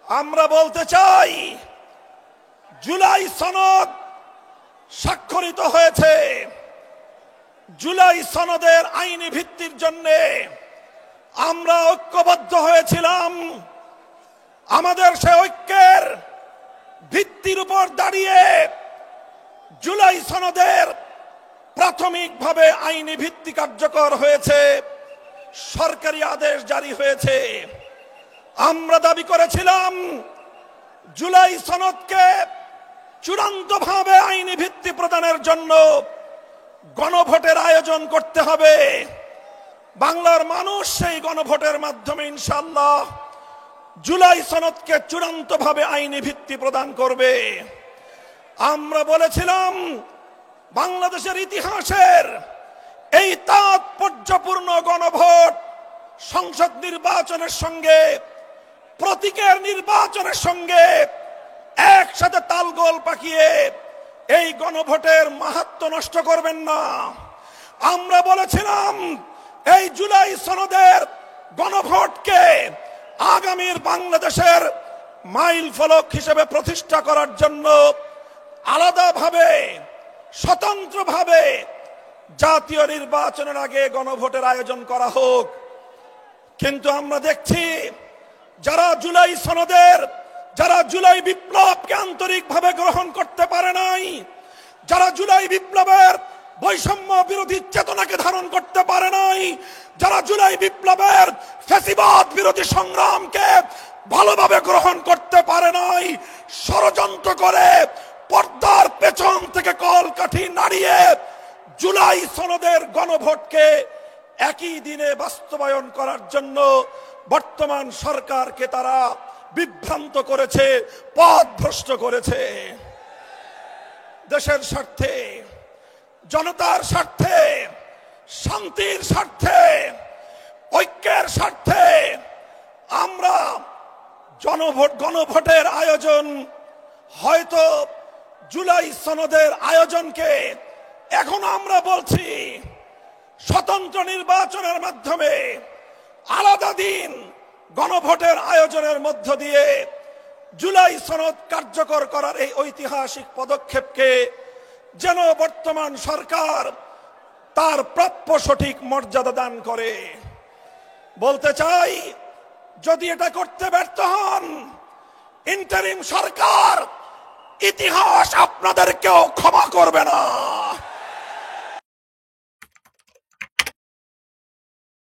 আমরা বলতে চাই, জুলাই সনদ স্বাক্ষরিত হয়েছে। জুলাই সনদের আইনি ভিত্তির জন্য আমরা ঐক্যবদ্ধ হয়েছিলাম। আমাদের সে ঐক্যের ভিত্তির উপর দাঁড়িয়ে জুলাই সনদের প্রাথমিকভাবে আইনি ভিত্তি কার্যকর হয়েছে, সরকারি আদেশ জারি হয়েছে। আমরা দাবি করেছিলাম জুলাই সনদকে চূড়ান্তভাবে আইনি ভিত্তি প্রদানের জন্য গণভোটের আয়োজন করতে হবে। বাংলার মানুষ সেই গণভোটের মাধ্যমে ইনশাআল্লাহ জুলাই সনদকে চূড়ান্তভাবে আইনি ভিত্তি প্রদান করবে। আমরা বলেছিলাম বাংলাদেশের ইতিহাসের এই তাৎপর্যপূর্ণ গণভোট সংসদ নির্বাচনের সঙ্গে, প্রতীকের নির্বাচনের সঙ্গে একসাথে তালগোল পাকিয়ে এই গণভোটের মাহাত্ম্য নষ্ট করবেন না। আমরা বলেছিলাম এই জুলাই সনদের গণভোটকে আগামীর বাংলাদেশের মাইল ফলক হিসেবে প্রতিষ্ঠা করার জন্য আলাদাভাবে স্বতন্ত্রভাবে জাতীয় নির্বাচনের আগে গণভোটের আয়োজন করা হোক। কিন্তু আমরা দেখছি যারা জুলাই সনদের, যারা জুলাই বিপ্লবকে আন্তরিকভাবে গ্রহণ করতে পারে নাই, যারা জুলাই বিপ্লবের বৈষম্য বিরোধী চেতনাকে ধারণ করতে পারে নাই, যারা জুলাই বিপ্লবের ফ্যাসিবাদ বিরোধী সংগ্রামকে ভালোভাবে গ্রহণ করতে পারে নাই, ষড়যন্ত্র করে পর্দার পেছন থেকে কলকাঠি নাড়িয়ে জুলাই সনদের গণভোটকে একই দিনে বাস্তবায়ন করার জন্য বর্তমান সরকারকে তারা বিভ্রান্ত করেছে, পথভ্রষ্ট করেছে। দেশের স্বার্থে, জনতার স্বার্থে, শান্তির স্বার্থে, ঐক্যের স্বার্থে আমরা গণভোটের আয়োজন, হয়তো জুলাই সনদের আয়োজনকে এখন আমরা বলছি স্বতন্ত্র নির্বাচনের মাধ্যমে আলাদা দিন গণভোটের আয়োজনের মধ্য দিয়ে জুলাই সনদ কার্যকর করার এই ঐতিহাসিক পদক্ষেপকে যেন বর্তমান সরকার তার প্রাপ্য সঠিক মর্যাদা দান করে। বলতে চাই, যদি এটা করতে ব্যর্থ হন, ইন্টারিম সরকার ইতিহাস আপনাদেরকেও ক্ষমা করবে না।